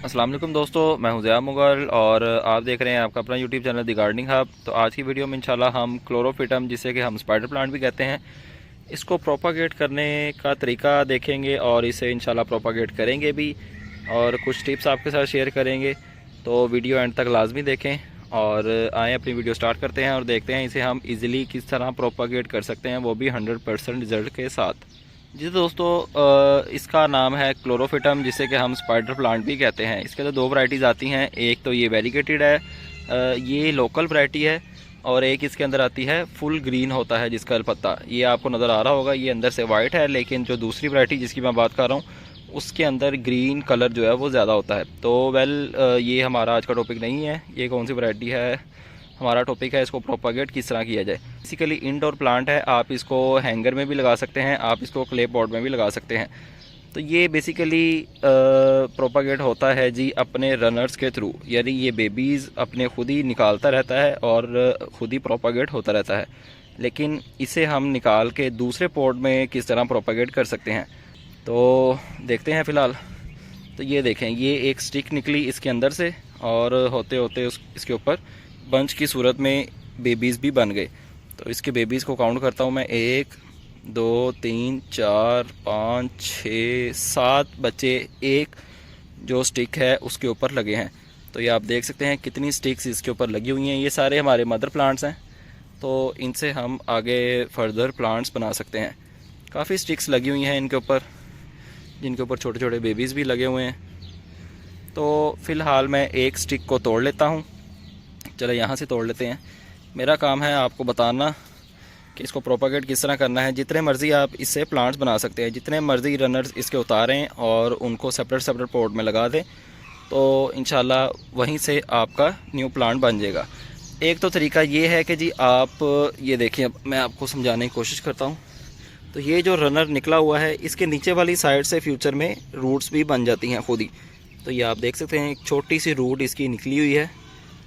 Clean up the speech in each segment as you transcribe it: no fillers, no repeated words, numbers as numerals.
अस्सलाम वालेकुम दोस्तों, मैं हूं ज़िया मुगल और आप देख रहे हैं आपका अपना YouTube channel the gardening hub. तो आज की वीडियो में इंशाल्लाह हम क्लोरोफिटम, जिसे कि हम स्पाइडर प्लांट भी कहते हैं, इसको प्रोपागेट करने का तरीका देखेंगे और इसे इंशाल्लाह प्रोपागेट करेंगे भी और कुछ टिप्स आपके साथ शेयर करेंगे। तो वीडियो एंड तक लाजमी देखें और आए अपनी वीडियो स्टार्ट करते हैं और देखते हैं इसे हम ईज़िली किस तरह प्रोपागेट कर सकते हैं, वो भी 100% रिज़ल्ट के साथ। जी दोस्तों, इसका नाम है क्लोरोफिटम, जिसे कि हम स्पाइडर प्लांट भी कहते हैं। इसके तो दो वैरायटीज़ आती हैं, एक तो ये वेरीगेटेड है, ये लोकल वैरायटी है, और एक इसके अंदर आती है फुल ग्रीन होता है जिसका पत्ता ये आपको नज़र आ रहा होगा। ये अंदर से वाइट है, लेकिन जो दूसरी वैरायटी जिसकी मैं बात कर रहा हूँ उसके अंदर ग्रीन कलर जो है वो ज़्यादा होता है। तो ये हमारा आज का टॉपिक नहीं है, ये कौन सी वैरायटी है। हमारा टॉपिक है इसको प्रोपागेट किस तरह किया जाए। बेसिकली इंडोर प्लांट है, आप इसको हैंगर में भी लगा सकते हैं, आप इसको क्ले पॉट में भी लगा सकते हैं। तो ये बेसिकली प्रोपागेट होता है जी अपने रनर्स के थ्रू, यानी ये बेबीज़ अपने खुद ही निकालता रहता है और ख़ुद ही प्रोपागेट होता रहता है। लेकिन इसे हम निकाल के दूसरे पॉट में किस तरह प्रोपागेट कर सकते हैं, तो देखते हैं फ़िलहाल। तो ये देखें, ये एक स्टिक निकली इसके अंदर से और होते होते इसके ऊपर बंच की सूरत में बेबीज़ भी बन गए। तो इसके बेबीज़ को काउंट करता हूँ मैं, 1 2 3 4 5 6 7 बच्चे एक जो स्टिक है उसके ऊपर लगे हैं। तो ये आप देख सकते हैं कितनी स्टिक्स इसके ऊपर लगी हुई हैं। ये सारे हमारे मदर प्लांट्स हैं, तो इनसे हम आगे फर्दर प्लांट्स बना सकते हैं। काफ़ी स्टिक्स लगी हुई हैं इनके ऊपर, जिनके ऊपर छोटे छोटे बेबीज़ भी लगे हुए हैं। तो फ़िलहाल मैं एक स्टिक को तोड़ लेता हूँ। चलो यहाँ से तोड़ लेते हैं। मेरा काम है आपको बताना कि इसको प्रोपागेट किस तरह करना है। जितने मर्ज़ी आप इससे प्लांट्स बना सकते हैं, जितने मर्ज़ी रनर्स इसके उतारें और उनको सेपरेट सेपरेट पॉट में लगा दें, तो इंशाल्लाह वहीं से आपका न्यू प्लांट बन जाएगा। एक तो तरीका ये है कि जी आप ये देखिए, मैं आपको समझाने की कोशिश करता हूँ। तो ये जो रनर निकला हुआ है, इसके नीचे वाली साइड से फ्यूचर में रूट्स भी बन जाती हैं खुद ही। तो ये आप देख सकते हैं, एक छोटी सी रूट इसकी निकली हुई है।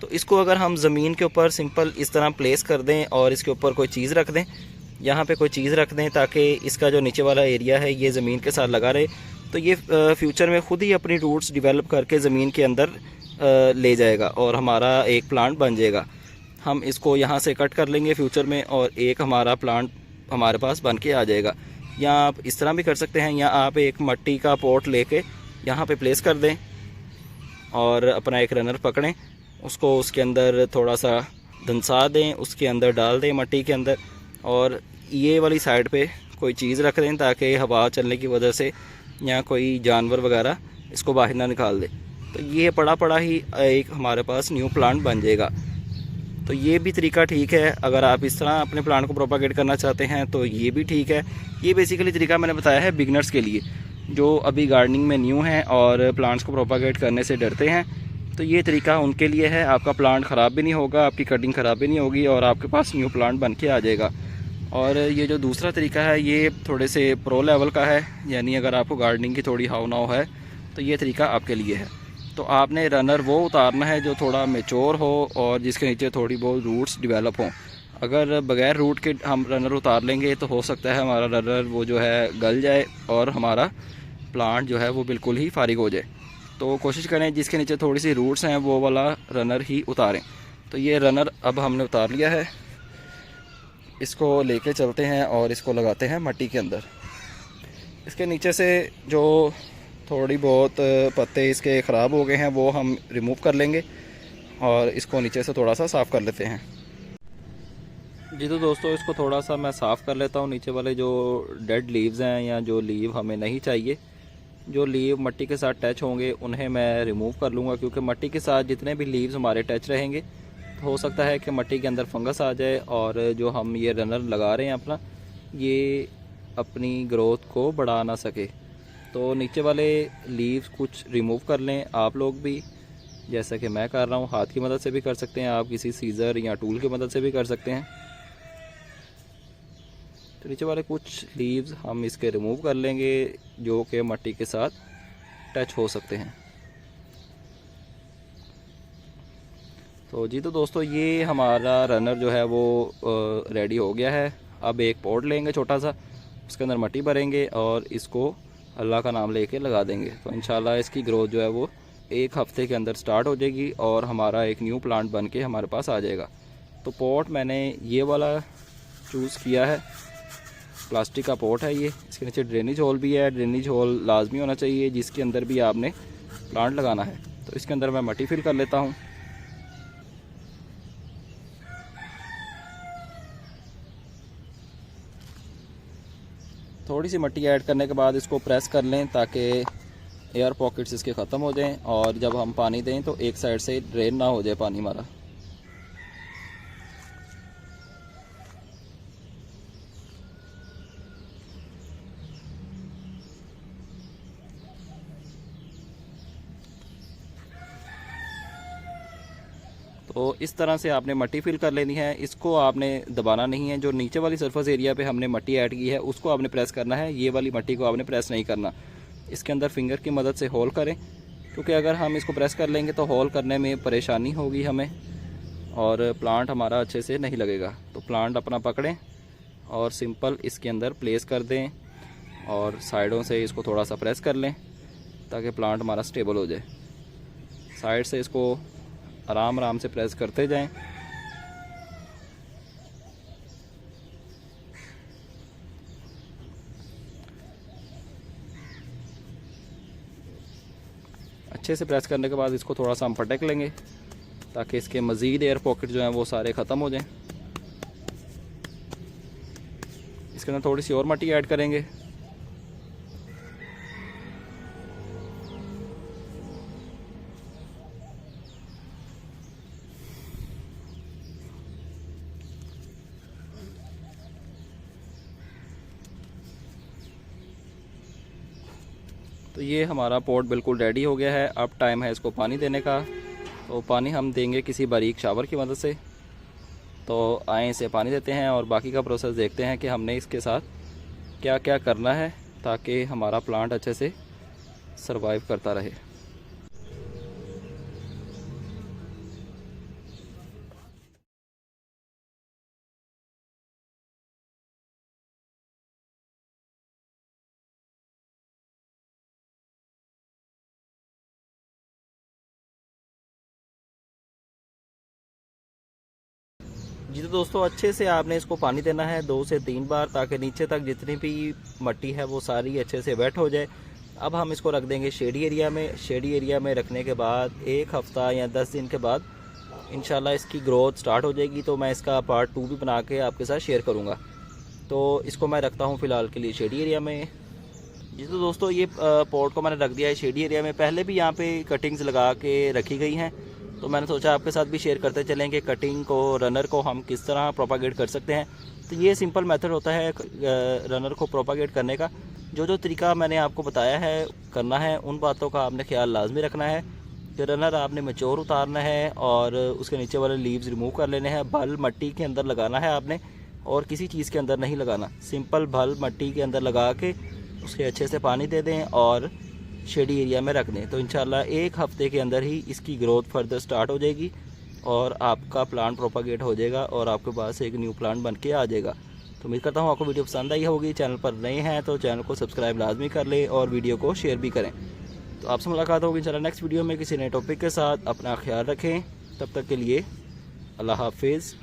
तो इसको अगर हम ज़मीन के ऊपर सिंपल इस तरह प्लेस कर दें और इसके ऊपर कोई चीज़ रख दें, यहाँ पे कोई चीज़ रख दें, ताकि इसका जो नीचे वाला एरिया है ये ज़मीन के साथ लगा रहे, तो ये फ्यूचर में ख़ुद ही अपनी रूट्स डेवलप करके ज़मीन के अंदर ले जाएगा और हमारा एक प्लांट बन जाएगा। हम इसको यहाँ से कट कर लेंगे फ्यूचर में और एक हमारा प्लांट हमारे पास बन के आ जाएगा। या आप इस तरह भी कर सकते हैं, या आप एक मिट्टी का पॉट लेके यहाँ पे प्लेस कर दें और अपना एक रनर पकड़ें, उसको उसके अंदर थोड़ा सा धंसा दें, उसके अंदर डाल दें मिट्टी के अंदर, और ये वाली साइड पे कोई चीज़ रख दें ताकि हवा चलने की वजह से या कोई जानवर वगैरह इसको बाहर ना निकाल दे। तो ये पड़ा पड़ा ही एक हमारे पास न्यू प्लांट बन जाएगा। तो ये भी तरीका ठीक है। अगर आप इस तरह अपने प्लांट को प्रोपागेट करना चाहते हैं तो ये भी ठीक है। ये बेसिकली तरीका मैंने बताया है बिगनर्स के लिए, जो अभी गार्डनिंग में न्यू हैं और प्लांट्स को प्रोपागेट करने से डरते हैं। तो ये तरीका उनके लिए है। आपका प्लांट ख़राब भी नहीं होगा, आपकी कटिंग ख़राब भी नहीं होगी और आपके पास न्यू प्लांट बन के आ जाएगा। और ये जो दूसरा तरीका है ये थोड़े से प्रो लेवल का है, यानी अगर आपको गार्डनिंग की थोड़ी हाव नाव है तो ये तरीका आपके लिए है। तो आपने रनर वो उतारना है जो थोड़ा मेच्योर हो और जिसके नीचे थोड़ी बहुत रूट्स डेवलप हों। अगर बग़ैर रूट के हम रनर उतार लेंगे तो हो सकता है हमारा रनर वो जो है गल जाए और हमारा प्लांट जो है वो बिल्कुल ही फारिग हो जाए। तो कोशिश करें जिसके नीचे थोड़ी सी रूट्स हैं वो वाला रनर ही उतारें। तो ये रनर अब हमने उतार लिया है, इसको लेके चलते हैं और इसको लगाते हैं मिट्टी के अंदर। इसके नीचे से जो थोड़ी बहुत पत्ते इसके ख़राब हो गए हैं वो हम रिमूव कर लेंगे और इसको नीचे से थोड़ा सा साफ़ कर लेते हैं। जी तो दोस्तों, इसको थोड़ा सा मैं साफ़ कर लेता हूँ। नीचे वाले जो डेड लीव्स हैं या जो लीव हमें नहीं चाहिए, जो लीव मिट्टी के साथ टच होंगे उन्हें मैं रिमूव कर लूँगा, क्योंकि मिट्टी के साथ जितने भी लीव्स हमारे टच रहेंगे तो हो सकता है कि मिट्टी के अंदर फंगस आ जाए और जो हम ये रनर लगा रहे हैं अपना, ये अपनी ग्रोथ को बढ़ा ना सके। तो नीचे वाले लीव्स कुछ रिमूव कर लें आप लोग भी, जैसा कि मैं कर रहा हूँ। हाथ की मदद से भी कर सकते हैं, आप किसी सीज़र या टूल की मदद से भी कर सकते हैं। तो नीचे वाले कुछ लीव्स हम इसके रिमूव कर लेंगे जो कि मिट्टी के साथ टच हो सकते हैं। तो जी तो दोस्तों, ये हमारा रनर जो है वो रेडी हो गया है। अब एक पॉट लेंगे छोटा सा, उसके अंदर मिट्टी भरेंगे और इसको अल्लाह का नाम लेके लगा देंगे। तो इंशाल्लाह इसकी ग्रोथ जो है वो 1 हफ्ते के अंदर स्टार्ट हो जाएगी और हमारा एक न्यू प्लांट बन के हमारे पास आ जाएगा। तो पॉट मैंने ये वाला चूज़ किया है, प्लास्टिक का पॉट है ये। इसके नीचे ड्रेनेज होल भी है, ड्रेनेज होल लाजमी होना चाहिए जिसके अंदर भी आपने प्लांट लगाना है। तो इसके अंदर मैं मट्टी फिल कर लेता हूँ। थोड़ी सी मट्टी ऐड करने के बाद इसको प्रेस कर लें ताकि एयर पॉकेट्स इसके ख़त्म हो जाएं और जब हम पानी दें तो एक साइड से ड्रेन ना हो जाए पानी हमारा। तो इस तरह से आपने मट्टी फिल कर लेनी है। इसको आपने दबाना नहीं है। जो नीचे वाली सरफेस एरिया पे हमने मट्टी ऐड की है उसको आपने प्रेस करना है, ये वाली मट्टी को आपने प्रेस नहीं करना। इसके अंदर फिंगर की मदद से होल करें, क्योंकि अगर हम इसको प्रेस कर लेंगे तो होल करने में परेशानी होगी हमें और प्लांट हमारा अच्छे से नहीं लगेगा। तो प्लांट अपना पकड़ें और सिंपल इसके अंदर प्लेस कर दें और साइडों से इसको थोड़ा सा प्रेस कर लें ताकि प्लांट हमारा स्टेबल हो जाए। साइड से इसको आराम आराम से प्रेस करते जाएं। अच्छे से प्रेस करने के बाद इसको थोड़ा सा हम पटक लेंगे ताकि इसके मज़ीद एयर पॉकेट जो हैं वो सारे ख़त्म हो जाएं। इसके अंदर थोड़ी सी और मट्टी ऐड करेंगे। तो ये हमारा पॉट बिल्कुल रेडी हो गया है। अब टाइम है इसको पानी देने का। तो पानी हम देंगे किसी बारीक शावर की मदद से। तो आए इसे पानी देते हैं और बाकी का प्रोसेस देखते हैं कि हमने इसके साथ क्या क्या करना है ताकि हमारा प्लांट अच्छे से सरवाइव करता रहे। जी तो दोस्तों अच्छे से आपने इसको पानी देना है 2 से 3 बार ताकि नीचे तक जितनी भी मट्टी है वो सारी अच्छे से वेट हो जाए। अब हम इसको रख देंगे शेडी एरिया में। शेडी एरिया में रखने के बाद 1 हफ़्ता या 10 दिन के बाद इंशाल्लाह इसकी ग्रोथ स्टार्ट हो जाएगी। तो मैं इसका पार्ट 2 भी बना के आपके साथ शेयर करूँगा। तो इसको मैं रखता हूँ फ़िलहाल के लिए शेडी एरिया में। जी तो दोस्तों ये पॉट को मैंने रख दिया है शेडी एरिया में। पहले भी यहाँ पे कटिंग्स लगा के रखी गई हैं, तो मैंने सोचा आपके साथ भी शेयर करते चलें कि कटिंग को, रनर को हम किस तरह प्रोपागेट कर सकते हैं। तो ये सिंपल मेथड होता है रनर को प्रोपागेट करने का। जो तरीका मैंने आपको बताया है करना है, उन बातों का आपने ख्याल लाजमी रखना है कि रनर आपने मैच्योर उतारना है और उसके नीचे वाले लीव्स रिमूव कर लेने हैं। भल मट्टी के अंदर लगाना है आपने और किसी चीज़ के अंदर नहीं लगाना। सिंपल भल मट्टी के अंदर लगा के उसके अच्छे से पानी दे दें और शेडी एरिया में रख दें। तो इंशाल्लाह 1 हफ्ते के अंदर ही इसकी ग्रोथ फर्दर स्टार्ट हो जाएगी और आपका प्लांट प्रोपागेट हो जाएगा और आपके पास एक न्यू प्लांट बन के आ जाएगा। तो उम्मीद करता हूँ आपको वीडियो पसंद आई होगी। चैनल पर नए हैं तो चैनल को सब्सक्राइब लाजमी कर लें और वीडियो को शेयर भी करें। तो आपसे मुलाकात होगी इंशाल्लाह नेक्स्ट वीडियो में किसी नए टॉपिक के साथ। अपना ख्याल रखें। तब तक के लिए अल्लाह हाफिज़।